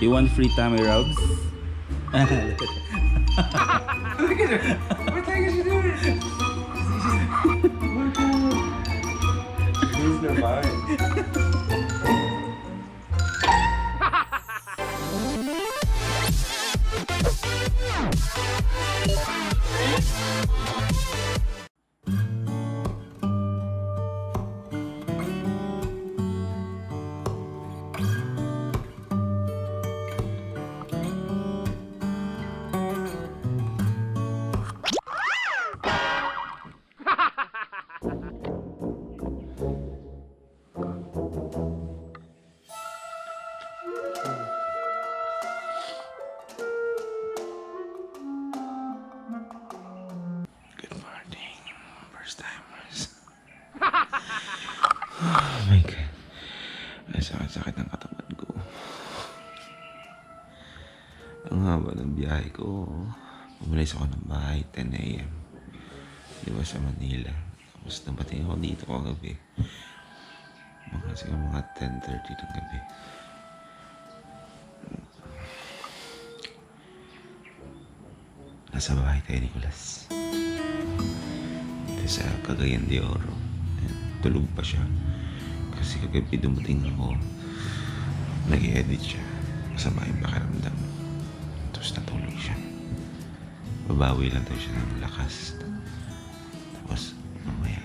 You want free tummy rubs? Look at her. What the heck is she doing? Oh my god. She's losing her mind. Good morning, first timers. Oh my god. Ay, sakit ng katawan ko. Ang haba ng biyahe ko. Umalis ako ng bahay, 10 a.m. Di ba sa Manila. Tapos nabating ako dito kagabi. Mga 10:30 ng gabi. Nasa bahay tayo, Nicolas. Dito sa Cagayan de Oro. Ayan, tulog pa siya. Kasi kagabi dumating ako. Nag-edit siya. Masama yung pakiramdam. Tapos natulog siya. Babawi lang tayo siya ng lakas. Tapos mamaya.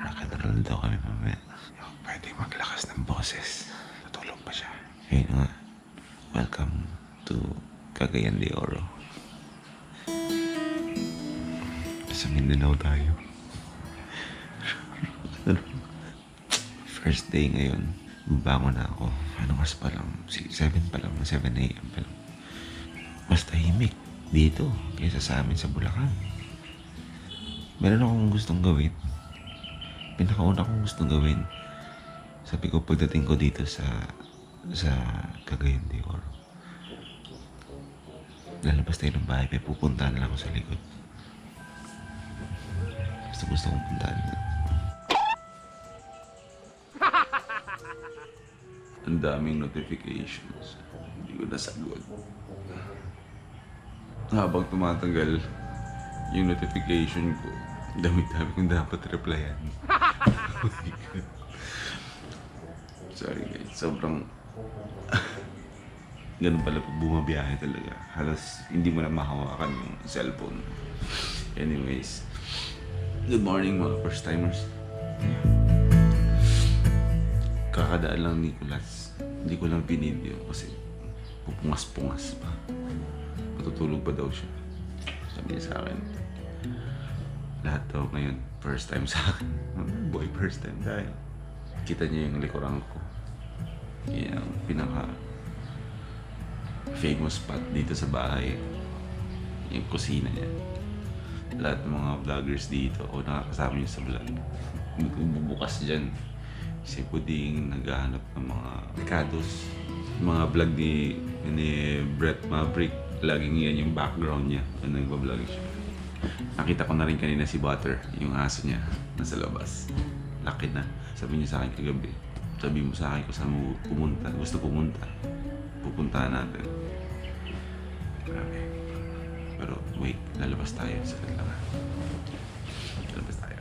Nakatagal daw kami mamaya. Yung pwede maglakas ng boses. Natulog pa siya. Ayun nga. Welcome to Cagayan de Oro. Sa Mindanao tayo. First day ngayon. Bangon na ako. Anong oras pa lang? 7 pa lang. 7 a.m. pa lang. Mas tahimik dito kaysa sa amin sa Bulacan. Meron akong gustong gawin. Pinakauna kong gustong gawin. Sabi ko pagdating ko dito sa Cagayan de Oro. Lalabas tayo ng bahay, may pupuntahan lang ako sa likod. Gusto kong puntahan yun. Ang daming notifications. Hindi ko nasagot. Habang tumatagal yung notification ko, dami-dami kong dapat replyan. Oh my God. Sorry guys, sobrang ganun pala pag bumabiyahe talaga. Halos hindi mo na mahawakan yung cellphone. Anyways, good morning mga first timers. Kakadaan lang Nicolas. Hindi ko lang pinidyo kasi pupungas-pungas pa. Matutulog pa daw siya. Sabi niya sa akin, lahat daw ngayon first time sa akin. Boy, first time tayo. Kita niya yung likuran ko. Yan ang pinaka famous spot dito sa bahay. Yung kusina niya. Lahat ng mga vloggers dito o nakakasama niyo sa vlog. Bubukas dyan. Si Puding naghahanap ng mga Ricardos. Mga vlog ni Brett Maverick. Laging yan yung background niya. Nagbablog siya. Nakita ko na rin kanina si Butter, yung aso niya, nasa labas. Laki na. Sabi niya sa akin kagabi. Sabi mo sa akin kung saan mo pumunta. Gusto pumunta. Pupuntahan natin. Grabe. Pero wait, lalabas tayo sa kanila. Lalabas tayo.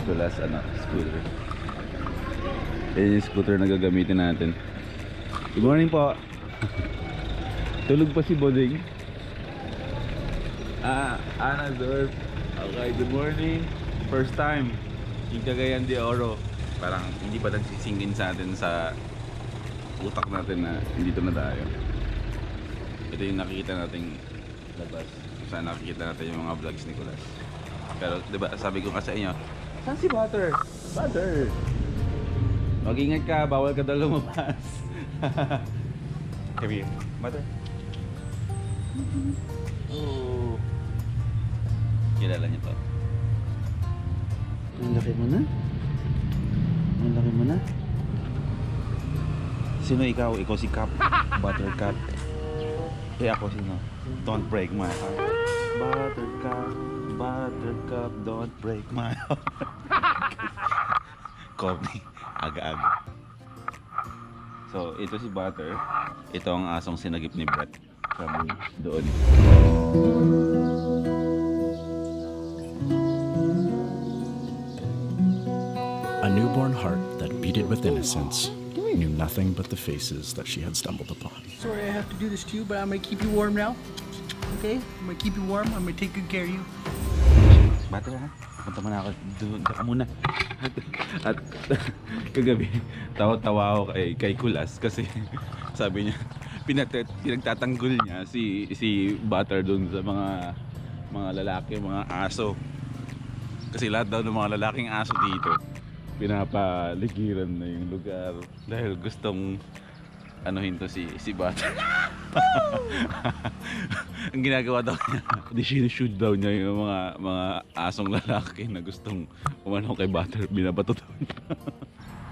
Tulas scooter. Yan yung scooter na gagamitin natin. Good morning po. Tulog pa si Boding. Ana Zorf. Okay, good morning. First time in Cagayan de Oro. Parang hindi pa nagsisingin sa atin sa utak natin na dito na tayo. Ito yung nakikita nating labas. Saan nakikita natin yung mga vlogs ni Nicolas. Pero diba sabi ko nga sa inyo, saan si Butter? Butter! Mag-ingat ka, bawal ka daw lumabas. Come here, Butter. Oh. Kilala niyo to. Ang laki mo na. Ang laki mo na. Sino ikaw? Ikaw si Cap. Buttercup. Eh ako sino? Don't break my heart. Buttercup. Buttercup. Don't break my heart. Coffee. Aga-aga. So, ito si Butter. Ito ang asong sinagip ni Brett. From doon. A newborn heart that beated with innocence knew nothing but the faces that she had stumbled upon. Sorry I have to do this to you, but I'm gonna keep you warm now. Okay? I'm gonna keep you warm. I'm gonna take good care of you. Butter ha? Punta muna ako. Doon ka muna. At kagabi, tawa-tawa ako kay Kulas kasi sabi niya, pinagtatanggol niya si Butter doon sa mga lalaki, mga aso. Kasi lahat daw ng mga lalaking aso dito pinapaligiran na yung lugar dahil gustong anuhin to si Butter. Ang ginagawa daw niya, sinushoot daw niya yung mga asong lalaki na gustong umano kay Butter, binabato daw niya.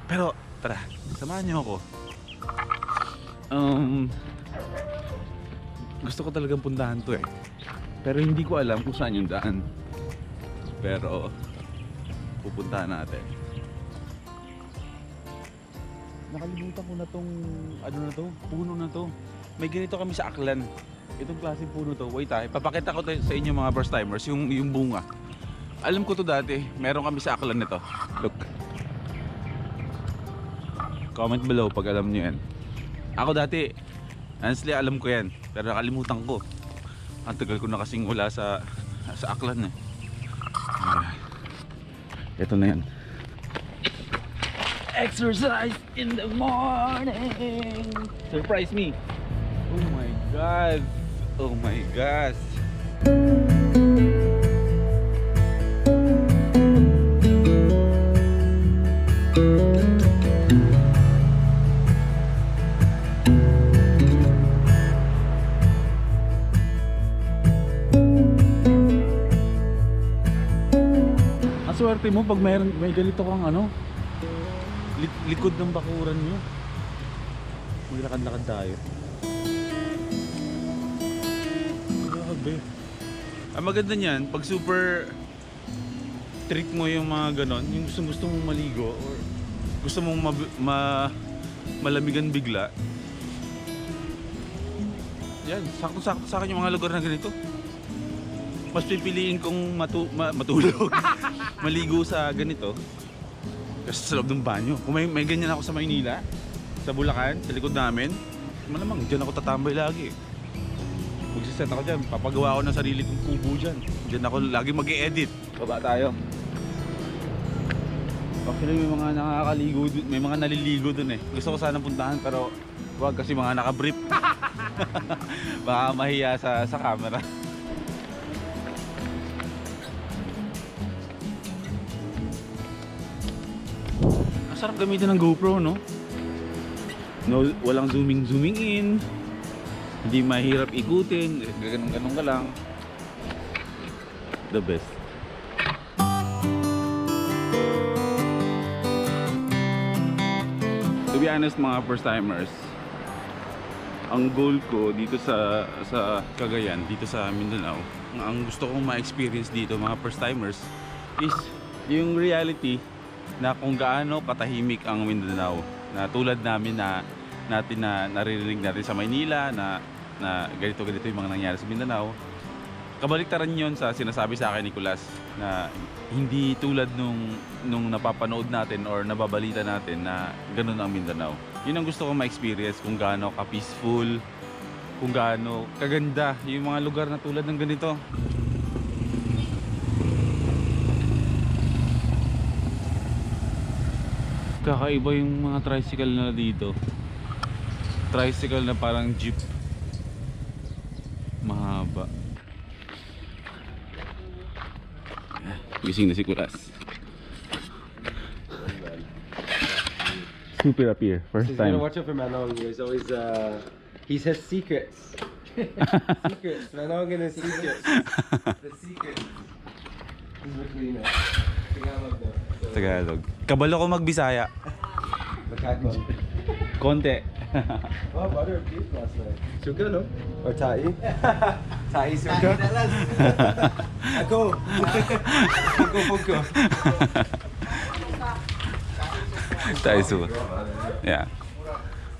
Pero tara, samahan niyo ako. Gusto ko talagang puntahan to eh, pero hindi ko alam kung saan yung daan. Pero pupuntahan natin. Nakalimutan ko na tong puno na to. May ganito kami sa Aklan. Itong klaseng puno to. Wait tayo, papakita ko sa inyo mga first timers yung bunga. Alam ko to dati, meron kami sa Aklan nito. Look. Comment below pag alam niyo yan. Ako dati, honestly alam ko yan, pero nakalimutan ko. Ang tagal ko na kasing wala sa Aklan eh. Ito na yan. Exercise in the morning. Surprise me. Oh my god. Oh my gosh. Ang swerte mo pag may ganito kang likod ng bakuran nyo. Maglakad-lakad tayo. Grabe. Ang maganda niyan, pag super trick mo yung mga ganon, yung gusto mong maligo or gusto mong malamigan bigla, yan, sakto-sakto sa akin yung mga lugar na ganito. Mas pipiliin kong matulog, maligo sa ganito kasi sa loob ng banyo. Kung may ganyan ako sa Maynila, sa Bulacan, sa likod namin, malamang dyan ako tatambay lagi. Magsiset ako dyan, papagawa ako ng sarili kong kubo dyan. Dyan ako lagi mag-e-edit. Baba tayo. Actually may mga nakakaligo, may mga naliligo dun eh. Gusto ko sana puntahan pero wag kasi mga nakabrief. Baka mahiya sa camera. Sarap gamitin ng GoPro, no? Walang zooming in. Hindi mahirap ikutin. Ganun ka lang. The best. To be honest, mga first timers, ang goal ko dito sa Cagayan, dito sa Mindanao, ang gusto kong ma-experience dito mga first timers is yung reality na kung gaano katahimik ang Mindanao, na tulad namin na naririnig natin sa Maynila na ganito yung mga nangyari sa Mindanao. Kabaliktaran yon sa sinasabi sa akin ni Kulas na hindi tulad nung napapanood natin or nababalita natin na ganun ang Mindanao. Yun ang gusto kong ma-experience, kung gaano ka-peaceful, kung gaano kaganda yung mga lugar na tulad ng ganito. Kakaiba yung mga tricycle na dito. Tricycle na parang jeep. Mahaba. Gising na si Kulas. Super up here, first He's time. gonna watch out for Manong. He's always he says secrets. Secrets. Manong and his secrets. The secrets. He's between us. Tagalog though. Tagalog. Kabalo ko magbisaya. Tagalog. Konti. Oh, butter and beef last night. Suka, no? Or tai? Tai suka? Ako! Ako, Funko. Taisu. Yeah.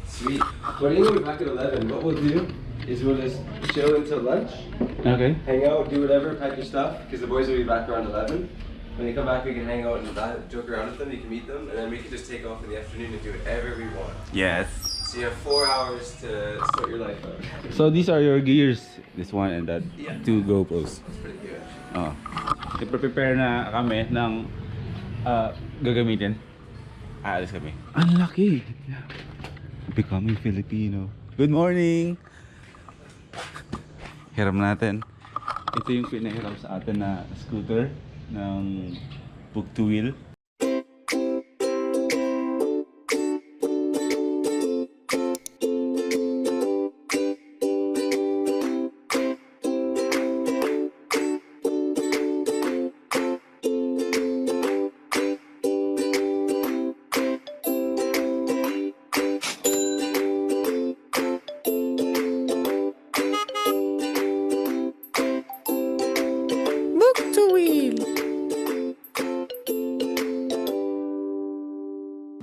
Sweet. When you go back at 11, what we'll do is we'll just chill until lunch, Okay. hang out, do whatever, pack your stuff, because the boys will be back around 11. When they come back, we can hang out and joke around with them, you can meet them, and then we can just take off in the afternoon and do whatever we want. Yes. So you have 4 hours to sort your life out. So these are your gears. This one and that. Yeah. 2 GoPros. It's pretty good. Oh. I-prepare na kami ng gagamitin. Aalis kami. Ang laki. Becoming Filipino. Good morning! Hiram natin. Ito yung pinahiram sa atin na scooter ng Pug 2 wheel.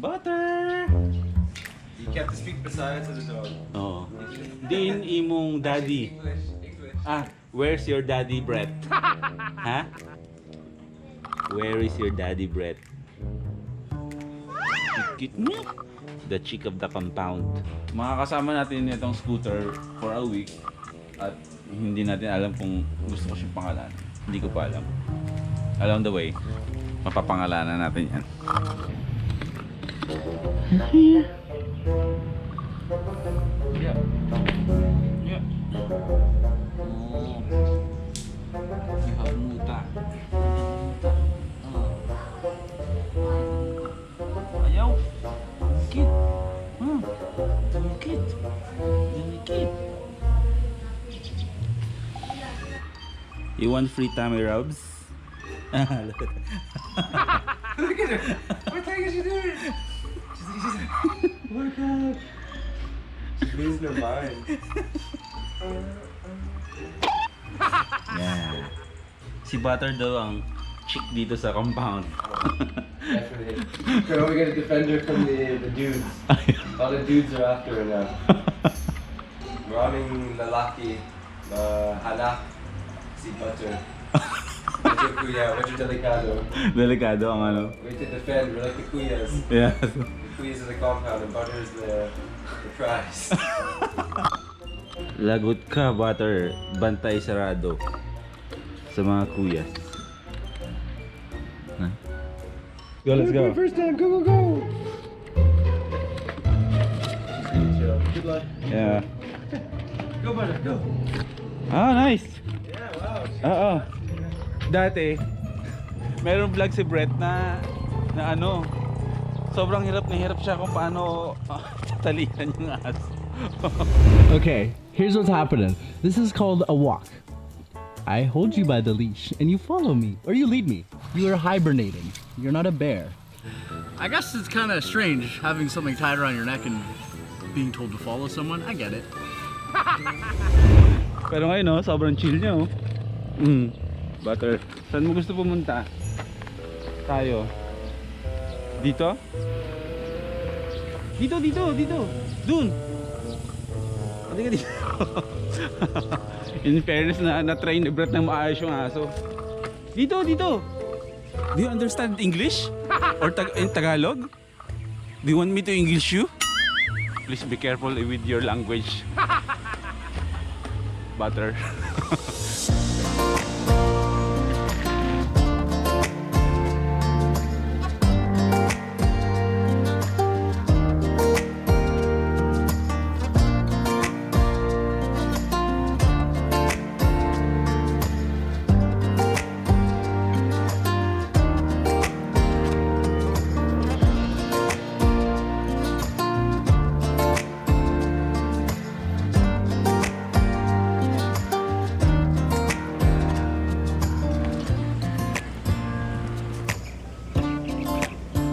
Butter! You kept to speak beside to the dog. Oo. Din imong daddy. English. Ah, where's your daddy Brett? Ha? Where is your daddy Brett? Cute mo. The chick of the compound. Makakasama natin itong scooter for a week at hindi natin alam kung gusto ko siyang pangalan. Hindi ko pa alam. Along the way, mapapangalanan natin yan. Yeah. Yeah. Oh. You have muta. Ayaw. Kid. Kid. Kid. You want free tummy rubs? Look at her. What the heck is she doing? She's like, oh my god. She's losing her mind. Yeah. Si Butter daw ang chick dito sa compound. Definitely. So we're gonna defend her from the dudes. All the dudes are after her now. Maraming lalaki na hanak si Butter. Medyo kuya, medyo delikado. Delikado ang ano. We have to defend, we're like the kuyas. Yeah. The kuyas are the compound and Butter is the prize. Lagot ka, Butter. Bantay sarado sa mga kuyas. Huh? Go, let's go. First time, go, go, go! Good luck. Yeah. Go, Butter, go! Ah, nice. Yeah, wow. Oo. Dati, mayroong vlog si Brett na ano, sobrang hirap na hirap siya kung paano tatalihan yung aso. Okay, here's what's happening. This is called a walk. I hold you by the leash and you follow me, or you lead me. You are hibernating. You're not a bear. I guess it's kind of strange having something tied around your neck and being told to follow someone. I get it. Pero ngayon, no, sobrang chill niya, oh. Butter, saan mo gusto pumunta? Tayo. Dito? Dito. Dun. Hindi ka dito. In fairness na-train ni Brett na maayos yung aso. Dito. Do you understand English? Or in Tagalog? Do you want me to English you? Please be careful with your language. Butter.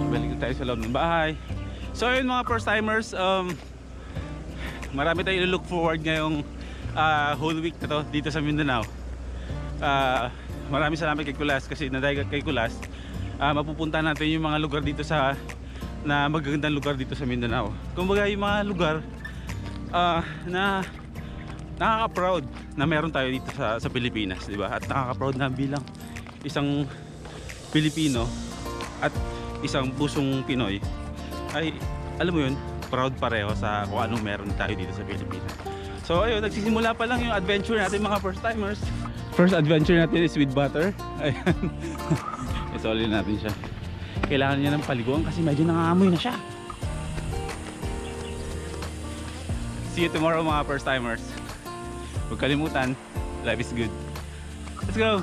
Balik tayo sa loob ng bahay. So yun mga first timers, marami tayong look forward ngayong whole week na to dito sa Mindanao. Maraming salamat kay Kulas kasi nadahil kay Kulas mapupunta natin yung mga lugar dito na magagandang lugar dito sa Mindanao. Kumbaga yung mga lugar na nakaka-proud na meron tayo dito sa Pilipinas, di ba? At nakaka-proud na bilang isang Pilipino at isang pusong Pinoy ay alam mo yun, proud pareho sa kung anong meron tayo dito sa Pilipinas. So ayun, nagsisimula pa lang yung adventure natin mga first timers. First adventure natin is with butter. Ayan. Isolin natin siya. Kailangan niya ng paliguan kasi medyo nangangamoy na siya. See you tomorrow mga first timers. Huwag kalimutan, life is good. Let's go!